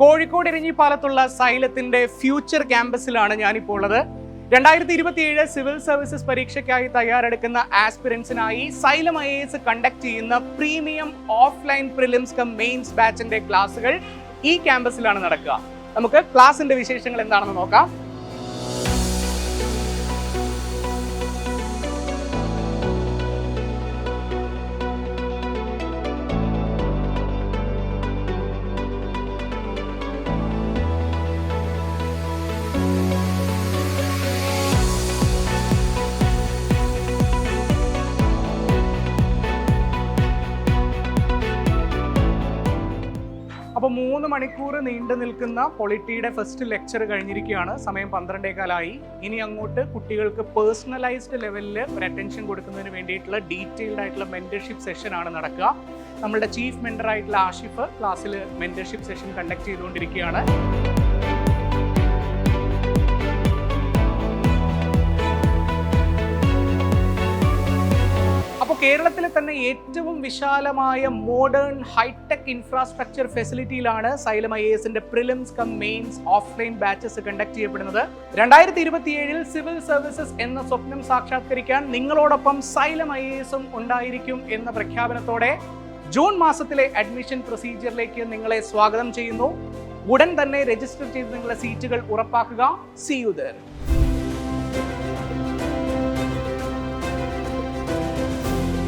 Kozhikode ഇരിഞ്ഞിപ്പാലത്തുള്ള സൈലത്തിന്റെ future ക്യാമ്പസിലാണ് ഞാനിപ്പോൾ ഉള്ളത്. 2027 civil services പരീക്ഷയ്ക്കായി തയ്യാറെടുക്കുന്ന ആസ്പിരൻസിനായി സൈലം IAS കണ്ടക്ട് ചെയ്യുന്ന premium offline prelims cum mains ബാച്ചിന്റെ ക്ലാസുകൾ ഈ ക്യാമ്പസിലാണ് നടക്കുക. നമുക്ക് ക്ലാസിന്റെ വിശേഷങ്ങൾ എന്താണെന്ന് നോക്കാം. അപ്പോൾ 3 മണിക്കൂർ നീണ്ടു നിൽക്കുന്ന പൊളിറ്റിയുടെ ഫസ്റ്റ് ലെക്ചർ കഴിഞ്ഞിരിക്കുകയാണ്. സമയം 12:15. ഇനി അങ്ങോട്ട് കുട്ടികൾക്ക് പേഴ്സണലൈസ്ഡ് ലെവലിൽ ഒരു അറ്റൻഷൻ കൊടുക്കുന്നതിന് വേണ്ടിയിട്ടുള്ള ഡീറ്റെയിൽഡ് ആയിട്ടുള്ള മെന്റർഷിപ്പ് സെഷനാണ് നടക്കുക. നമ്മളുടെ ചീഫ് മെന്റർ ആയിട്ടുള്ള ആഷിഫ് ക്ലാസ്സിൽ മെന്റർഷിപ്പ് സെഷൻ കണ്ടക്ട് ചെയ്തുകൊണ്ടിരിക്കുകയാണ്. കേരളത്തിലെ തന്നെ ഏറ്റവും വിശാലമായ മോഡേൺ ഹൈടെക് ഇൻഫ്രാസ്ട്രക്ചർ ഫെസിലിറ്റിയിലാണ് സൈലം IASന്റെ prelims cum mains offline batches conduct ചെയ്യപ്പെടുന്നത്. 2027 സിവിൽ സർവീസസ് എന്ന സ്വപ്നം സാക്ഷാത്കരിക്കാൻ നിങ്ങളോടൊപ്പം സൈലം IASും ഉണ്ടായിരിക്കും എന്ന പ്രഖ്യാപനത്തോടെ ജൂൺ മാസത്തിലെ അഡ്മിഷൻ പ്രൊസീജിയറിലേക്ക് നിങ്ങളെ സ്വാഗതം ചെയ്യുന്നു. ഉടൻ തന്നെ രജിസ്റ്റർ ചെയ്ത് നിങ്ങളുടെ സീറ്റുകൾ ഉറപ്പാക്കുക. See you there.